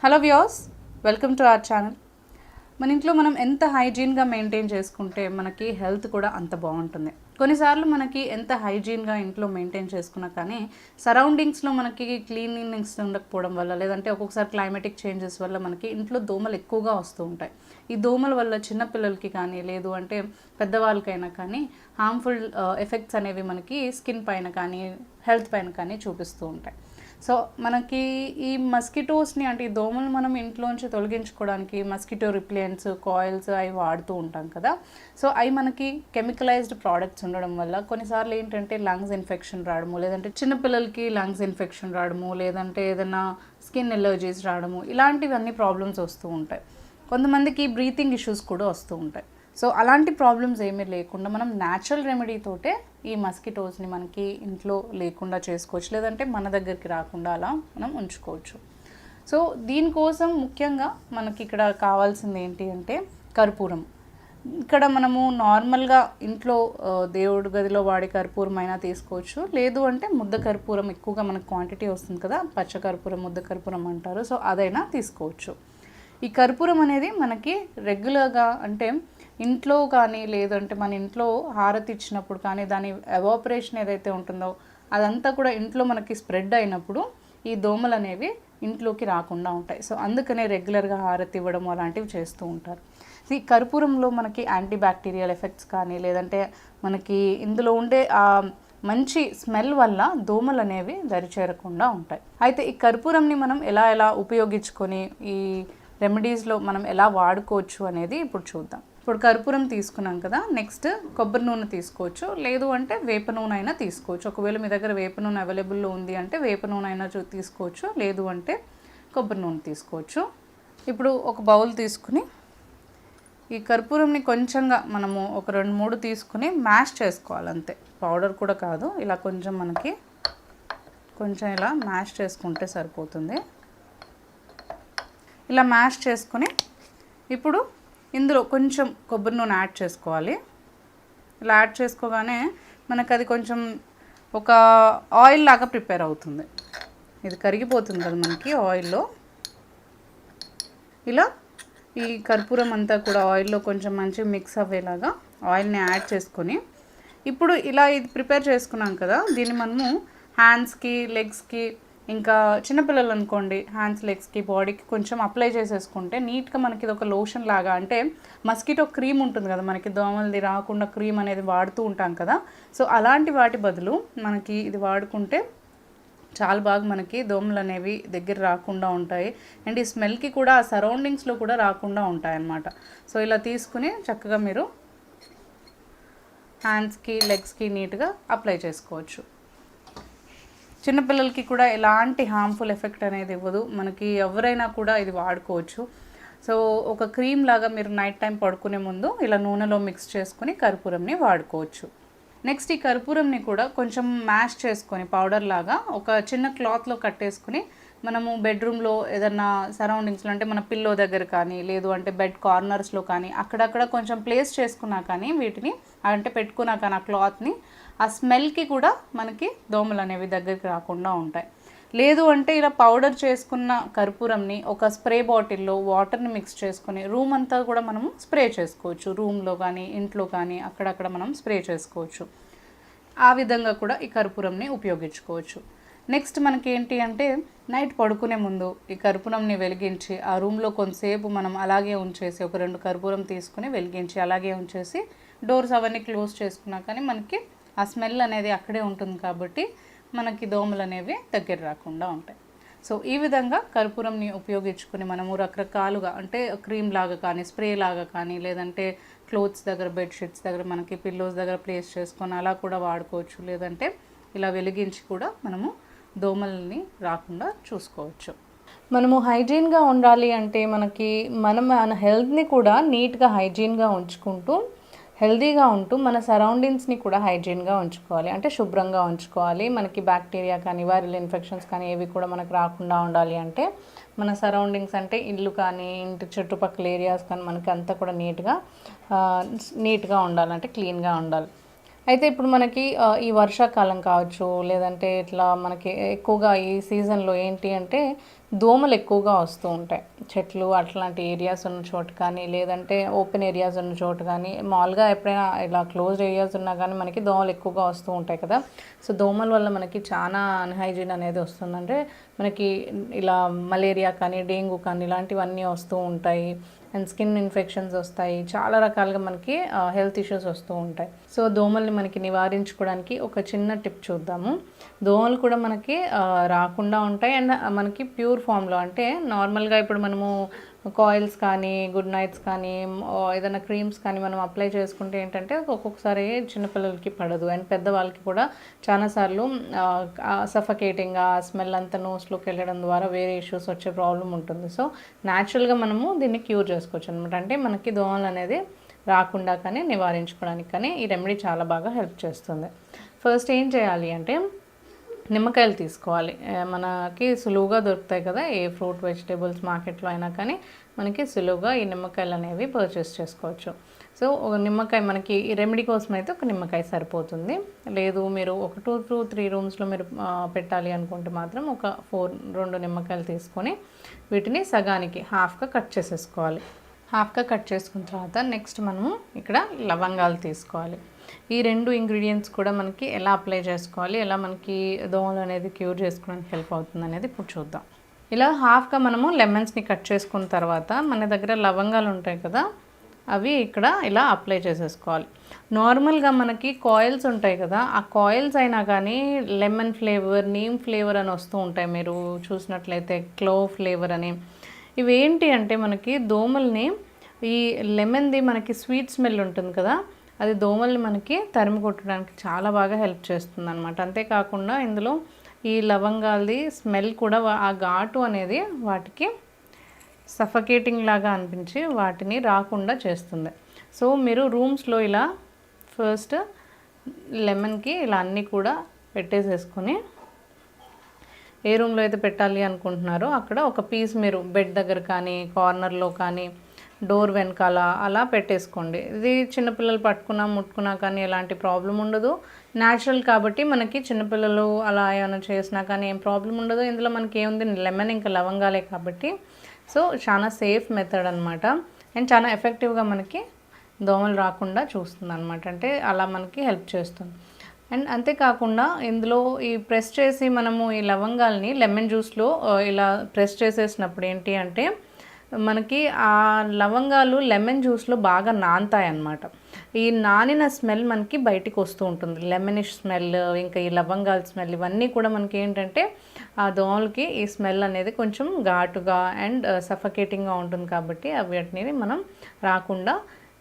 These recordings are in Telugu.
Hello viewers, welcome to our channel. మన ఇంట్లో మనం ఎంత హైజీన్గా మెయింటైన్ చేసుకుంటే మనకి హెల్త్ కూడా అంత బాగుంటుంది. కొన్నిసార్లు మనకి ఎంత హైజీన్గా ఇంట్లో మెయింటైన్ చేసుకున్నా కానీ సరౌండింగ్స్లో మనకి క్లీనింగ్స్ ఉండకపోవడం వల్ల, లేదంటే ఒక్కొక్కసారి క్లైమేటిక్ చేంజెస్ వల్ల మనకి ఇంట్లో దోమలు ఎక్కువగా వస్తూ ఉంటాయి. ఈ దోమల వల్ల చిన్నపిల్లలకి కానీ లేదు అంటే పెద్దవాళ్ళకైనా కానీ హార్మ్ఫుల్ ఎఫెక్ట్స్ అనేవి మనకి స్కిన్ పైన కానీ హెల్త్ పైన కానీ చూపిస్తూ ఉంటాయి. సో మనకి ఈ మస్కిటోస్ని అంటే ఈ దోమలు మనం ఇంట్లోంచి తొలగించుకోవడానికి మస్కిటో రిప్లెంట్స్ కాయిల్స్ అవి వాడుతూ ఉంటాం కదా. సో అవి మనకి కెమికలైజ్డ్ ప్రోడక్ట్స్ ఉండడం వల్ల కొన్నిసార్లు ఏంటంటే లంగ్స్ ఇన్ఫెక్షన్ రావడము, లేదంటే చిన్నపిల్లలకి లంగ్స్ ఇన్ఫెక్షన్ రావడము, లేదంటే ఏదైనా స్కిన్ ఎలర్జీస్ రావడము, ఇలాంటివన్నీ ప్రాబ్లమ్స్ వస్తూ ఉంటాయి. కొంతమందికి బ్రీతింగ్ ఇష్యూస్ కూడా వస్తూ ఉంటాయి. సో అలాంటి ప్రాబ్లమ్స్ ఏమీ లేకుండా మనం న్యాచురల్ రెమెడీతోటే ఈ మస్కిటోస్ని మనకి ఇంట్లో లేకుండా చేసుకోవచ్చు, లేదంటే మన దగ్గరికి రాకుండా అలా మనం ఉంచుకోవచ్చు. సో దీనికోసం ముఖ్యంగా మనకి ఇక్కడ కావాల్సింది ఏంటి అంటే కర్పూరం. ఇక్కడ మనము నార్మల్గా ఇంట్లో దేవుడి గదిలో వాడే కర్పూరం అయినా తీసుకోవచ్చు, లేదు అంటే ముద్ద కర్పూరం ఎక్కువగా మనకు క్వాంటిటీ వస్తుంది కదా, పచ్చ కర్పూరం ముద్ద కర్పూరం అంటారు. సో అదైనా తీసుకోవచ్చు. ఈ కర్పూరం అనేది మనకి రెగ్యులర్గా అంటే ఇంట్లో కానీ లేదంటే మన ఇంట్లో హారతి ఇచ్చినప్పుడు కానీ దాని ఎవాపరేషన్ ఏదైతే ఉంటుందో అదంతా కూడా ఇంట్లో మనకి స్ప్రెడ్ అయినప్పుడు ఈ దోమలు అనేవి ఇంట్లోకి రాకుండా ఉంటాయి. సో అందుకనే రెగ్యులర్గా హారతి ఇవ్వడం అలాంటివి చేస్తూ ఉంటారు. ఈ కర్పూరంలో మనకి యాంటీ బ్యాక్టీరియల్ ఎఫెక్ట్స్ కానీ లేదంటే మనకి ఇందులో ఉండే మంచి స్మెల్ వల్ల దోమలు అనేవి దరిచేరకుండా ఉంటాయి. అయితే ఈ కర్పూరంని మనం ఎలా ఉపయోగించుకొని ఈ రెమెడీస్లో మనం ఎలా వాడుకోవచ్చు అనేది ఇప్పుడు చూద్దాం. ఇప్పుడు కర్పూరం తీసుకున్నాం కదా, నెక్స్ట్ కొబ్బరి నూనె తీసుకోవచ్చు, లేదు అంటే వేప నూనె అయినా తీసుకోవచ్చు. ఒకవేళ మీ దగ్గర వేప నూనె అవైలబుల్లో ఉంది అంటే వేప నూనె అయినా తీసుకోవచ్చు, లేదు అంటే కొబ్బరి నూనె తీసుకోవచ్చు. ఇప్పుడు ఒక బౌల్ తీసుకుని ఈ కర్పూరంని కొంచెంగా మనము ఒక 2-3 తీసుకుని మ్యాష్ చేసుకోవాలి, అంతే. పౌడర్ కూడా కాదు, ఇలా కొంచెం మనకి కొంచెం ఇలా మ్యాష్ చేసుకుంటే సరిపోతుంది. ఇలా మ్యాష్ చేసుకుని ఇప్పుడు ఇందులో కొంచెం కొబ్బరి నూనె యాడ్ చేసుకోవాలి. ఇలా యాడ్ చేసుకోగానే మనకు అది కొంచెం ఒక ఆయిల్ లాగా ప్రిపేర్ అవుతుంది. ఇది కరిగిపోతుంది కదా మనకి ఆయిల్లో. ఇలా ఈ కర్పూరం అంతా కూడా ఆయిల్లో కొంచెం మంచిగా మిక్స్ అవ్వేలాగా ఆయిల్ని యాడ్ చేసుకొని ఇప్పుడు ఇలా ఇది ప్రిపేర్ చేసుకున్నాం కదా, దీన్ని మనము హ్యాండ్స్కి లెగ్స్కి ఇంకా చిన్నపిల్లలు అనుకోండి హ్యాండ్స్ లెగ్స్కి బాడీకి కొంచెం అప్లై చేసేసుకుంటే నీట్గా మనకి ఇది ఒక లోషన్ లాగా, అంటే మస్కిటో క్రీమ్ ఉంటుంది కదా మనకి దోమలది రాకుండా క్రీమ్ అనేది వాడుతూ ఉంటాం కదా. సో అలాంటి వాటి బదులు మనకి ఇది వాడుకుంటే చాలా బాగా మనకి దోమలు అనేవి దగ్గర రాకుండా ఉంటాయి. అండ్ ఈ స్మెల్కి కూడా సరౌండింగ్స్లో కూడా రాకుండా ఉంటాయి అన్నమాట. సో ఇలా తీసుకుని చక్కగా మీరు హ్యాండ్స్కి లెగ్స్కి నీట్గా అప్లై చేసుకోవచ్చు. చిన్నపిల్లలకి కూడా ఎలాంటి హార్మ్ఫుల్ ఎఫెక్ట్ అనేది ఇవ్వదు. మనకి ఎవరైనా కూడా ఇది వాడుకోవచ్చు. సో ఒక క్రీమ్ లాగా మీరు నైట్ టైం పడుకునే ముందు ఇలా నూనెలో మిక్స్ చేసుకొని కర్పూరంని వాడుకోవచ్చు. నెక్స్ట్ ఈ కర్పూరంని కూడా కొంచెం మ్యాష్ చేసుకొని పౌడర్ లాగా ఒక చిన్న క్లాత్లో కట్టేసుకుని మనము బెడ్రూమ్లో ఏదన్నా సరౌండింగ్స్లో అంటే మన పిల్లో దగ్గర కానీ లేదు అంటే బెడ్ కార్నర్స్లో కానీ అక్కడక్కడ కొంచెం ప్లేస్ చేసుకున్నా కానీ వీటిని అంటే పెట్టుకున్నా కానీ ఆ క్లాత్ని ఆ స్మెల్కి కూడా మనకి దోమలు అనేవి దగ్గరికి రాకుండా ఉంటాయి. లేదు అంటే ఇలా పౌడర్ చేసుకున్న కర్పూరంని ఒక స్ప్రే బాటిల్లో వాటర్ని మిక్స్ చేసుకొని రూమ్ అంతా కూడా మనము స్ప్రే చేసుకోవచ్చు. రూమ్లో కానీ ఇంట్లో కానీ అక్కడక్కడ మనం స్ప్రే చేసుకోవచ్చు. ఆ విధంగా కూడా ఈ కర్పూరంని ఉపయోగించుకోవచ్చు. నెక్స్ట్ మనకి ఏంటి అంటే నైట్ పడుకునే ముందు ఈ కర్పూరంని వెలిగించి ఆ రూమ్లో కొంతసేపు మనం అలాగే ఉంచేసి ఒక 2 కర్పూరం తీసుకుని వెలిగించి అలాగే ఉంచేసి డోర్స్ అవన్నీ క్లోజ్ చేసుకున్నా కానీ మనకి ఆ స్మెల్ అనేది అక్కడే ఉంటుంది కాబట్టి మనకి దోమలు అనేవి దగ్గర రాకుండా ఉంటాయి. సో ఈ విధంగా కర్పూరంని ఉపయోగించుకుని మనము రకరకాలుగా అంటే క్రీమ్ లాగా కానీ స్ప్రే లాగా కానీ లేదంటే క్లోత్స్ దగ్గర బెడ్షీట్స్ దగ్గర మనకి పిల్లోస్ దగ్గర ప్లేస్ చేసుకొని అలా కూడా వాడుకోవచ్చు. లేదంటే ఇలా వెలిగించి కూడా మనము దోమల్ని రాకుండా చూసుకోవచ్చు. మనము హైజీన్గా ఉండాలి అంటే మన హెల్త్ని కూడా నీట్గా హైజీన్గా ఉంచుకుంటూ హెల్తీగా ఉంటూ మన సరౌండింగ్స్ని కూడా హైజీన్గా ఉంచుకోవాలి, అంటే శుభ్రంగా ఉంచుకోవాలి. మనకి బ్యాక్టీరియా కానీ వైరల్ ఇన్ఫెక్షన్స్ కానీ ఏవి కూడా మనకు రాకుండా ఉండాలి అంటే మన సరౌండింగ్స్ అంటే ఇల్లు కానీ ఇంటి చుట్టుపక్కల ఏరియాస్ కానీ మనకి అంతా కూడా నీట్గా ఉండాలి, అంటే క్లీన్గా ఉండాలి. అయితే ఇప్పుడు మనకి ఈ వర్షాకాలం కావచ్చు, లేదంటే ఇట్లా మనకి ఎక్కువగా ఈ సీజన్‌లో ఏంటి అంటే దోమలు ఎక్కువగా వస్తూ ఉంటాయి. చెట్లు అట్లాంటి ఏరియాస్ ఉన్న చోట కానీ, లేదంటే ఓపెన్ ఏరియాస్ ఉన్న చోట కానీ, మామూలుగా ఎప్పుడైనా ఇలా క్లోజ్డ్ ఏరియాస్ ఉన్నా కానీ మనకి దోమలు ఎక్కువగా వస్తూ ఉంటాయి కదా! సో, దోమల వల్ల మనకి చాలా అన్‌హైజీన్ అనేది వస్తుంది. అంటే మనకి ఇలా మలేరియా కానీ, డెంగ్యూ కానీ ఇలాంటివన్నీ వస్తూ ఉంటాయి. అండ్ స్కిన్ ఇన్ఫెక్షన్స్ వస్తాయి. చాలా రకాలుగా మనకి హెల్త్ ఇష్యూస్ వస్తూ ఉంటాయి. సో, దోమల్ని మనకి నివారించుకోవడానికి ఒక చిన్న టిప్ చూద్దాము. దోమలు కూడా మనకి రాకుండా ఉంటాయి. అండ్ మనకి ప్యూర్ ఫామ్‌లో అంటే నార్మల్‌గా ఇప్పుడు మనము కాయిల్స్ కానీ, గుడ్ నైట్స్ కానీ, ఏదైనా క్రీమ్స్ కానీ మనం అప్లై చేసుకుంటే ఏంటంటే ఒక్కొక్కసారి చిన్నపిల్లలకి పడదు. అండ్ పెద్దవాళ్ళకి కూడా చాలా సార్లు సఫకేటింగ్ ఆ స్మెల్ అంతా నోస్‌లోకి వెళ్ళడం ద్వారా వేరే ఇష్యూస్ వచ్చే ప్రాబ్లమ్ ఉంటుంది. సో, న్యాచురల్‌గా మనము దీన్ని క్యూర్ చేసుకోవచ్చు అనమాట. అంటే మనకి దోమలు అనేది రాకుండా కానీ, నివారించుకోవడానికి కానీ ఈ రెమెడీ చాలా బాగా హెల్ప్ చేస్తుంది. ఫస్ట్ ఏం చేయాలి అంటే నిమ్మకాయలు తీసుకోవాలి. మనకి సులువుగా దొరుకుతాయి కదా! ఏ ఫ్రూట్, వెజిటేబుల్స్ మార్కెట్‌లో అయినా కానీ మనకి సులువుగా ఈ నిమ్మకాయలు అనేవి పర్చేస్ చేసుకోవచ్చు. సో, ఒక నిమ్మకాయ మనకి ఈ రెమెడీ కోసం అయితే ఒక నిమ్మకాయ సరిపోతుంది. లేదు మీరు ఒక 2 to 3 రూమ్స్‌లో మీరు పెట్టాలి అనుకుంటే మాత్రం ఒక 2 నిమ్మకాయలు తీసుకొని వీటిని సగానికి హాఫ్‌గా కట్ చేసేసుకోవాలి. హాఫ్‌గా కట్ చేసుకున్న తర్వాత నెక్స్ట్ మనము ఇక్కడ లవంగాలు తీసుకోవాలి. ఈ 2 ఇంగ్రీడియంట్స్ కూడా మనకి ఎలా అప్లై చేసుకోవాలి, ఎలా మనకి దోమలు అనేది క్యూర్ చేసుకోవడానికి హెల్ప్ అవుతుంది అనేది ఇప్పుడు చూద్దాం. ఇలా హాఫ్‌గా మనము లెమన్స్ని కట్ చేసుకున్న తర్వాత మన దగ్గర లవంగాలు ఉంటాయి కదా, అవి ఇక్కడ ఇలా అప్లై చేసేసుకోవాలి. నార్మల్గా మనకి కాయిల్స్ ఉంటాయి కదా, ఆ కాయిల్స్ అయినా కానీ లెమన్ ఫ్లేవర్, నీమ్ ఫ్లేవర్ అని వస్తూ ఉంటాయి. మీరు చూసినట్లయితే క్లోవ్ ఫ్లేవర్ అని. ఇవేంటి అంటే మనకి దోమల్ని ఈ లెమన్ది మనకి స్వీట్ స్మెల్ ఉంటుంది కదా, అది దోమల్ని మనకి తరిమి కొట్టడానికి చాలా బాగా హెల్ప్ చేస్తుంది అనమాట. అంతేకాకుండా ఇందులో ఈ లవంగాలది స్మెల్ కూడా ఆ ఘాటు అనేది వాటికి సఫకేటింగ్ లాగా అనిపించి వాటిని రాకుండా చేస్తుంది. సో, మీరు రూమ్స్లో ఇలా ఫస్ట్ లెమన్కి ఇలా అన్నీ కూడా పెట్టేసేసుకొని ఏ రూమ్లో అయితే పెట్టాలి అనుకుంటున్నారో అక్కడ ఒక పీస్ మీరు బెడ్ దగ్గర కానీ, కార్నర్లో కానీ, డోర్ వెనకాల అలా పెట్టేసుకోండి. ఇది చిన్నపిల్లలు పట్టుకున్నా ముట్టుకున్నా కానీ ఎలాంటి ప్రాబ్లం ఉండదు. న్యాచురల్ కాబట్టి మనకి చిన్నపిల్లలు అలా ఏమైనా చేసినా కానీ ఏం ప్రాబ్లం ఉండదు. ఇందులో మనకి ఏముంది, లెమన్ ఇంకా లవంగాలే కాబట్టి సో చాలా సేఫ్ మెథడ్ అనమాట. అండ్ చాలా ఎఫెక్టివ్గా మనకి దోమలు రాకుండా చూస్తుంది అనమాట. అంటే అలా మనకి హెల్ప్ చేస్తుంది. అండ్ అంతేకాకుండా ఇందులో ఈ ప్రెస్ చేసి మనము ఈ లవంగాల్ని లెమన్ జ్యూస్లో ఇలా ప్రెస్ చేసేసినప్పుడు ఏంటి అంటే మనకి ఆ లవంగాలు లెమన్ జ్యూస్లో బాగా నానతాయి అన్నమాట. ఈ నానిన స్మెల్ మనకి బయటికి వస్తూ ఉంటుంది. లెమనిష్ స్మెల్, ఇంకా ఈ లవంగాల స్మెల్, ఇవన్నీ కూడా మనకి ఏంటంటే ఆ దోమలకి ఈ స్మెల్ అనేది కొంచెం ఘాటుగా అండ్ సఫకేటింగ్గా ఉంటుంది కాబట్టి వాటిని మనం రాకుండా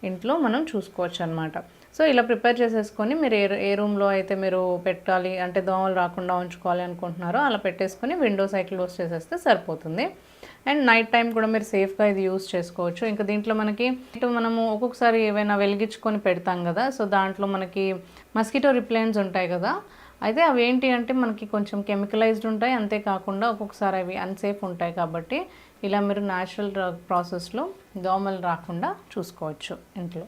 ఇంట్లో మనం చూసుకోవచ్చు అనమాట. సో, ఇలా ప్రిపేర్ చేసేసుకొని మీరు ఏ రూమ్లో అయితే మీరు పెట్టాలి అంటే దోమలు రాకుండా ఉంచుకోవాలి అనుకుంటున్నారో అలా పెట్టేసుకొని విండో సైడ్ క్లోజ్ చేసేస్తే సరిపోతుంది. అండ్ నైట్ టైం కూడా మీరు సేఫ్గా ఇది యూస్ చేసుకోవచ్చు. ఇంకా దీంట్లో మనకి మనము ఒక్కొక్కసారి ఏవైనా వెలిగించుకొని పెడతాం కదా, సో దాంట్లో మనకి మస్కిటో రిప్లెంట్స్ ఉంటాయి కదా, అయితే అవి ఏంటి అంటే మనకి కొంచెం కెమికలైజ్డ్ ఉంటాయి. అంతేకాకుండా ఒక్కొక్కసారి అవి అన్సేఫ్ ఉంటాయి కాబట్టి ఇలా మీరు న్యాచురల్ ప్రాసెస్లో దోమలు రాకుండా చూసుకోవచ్చు ఇంట్లో.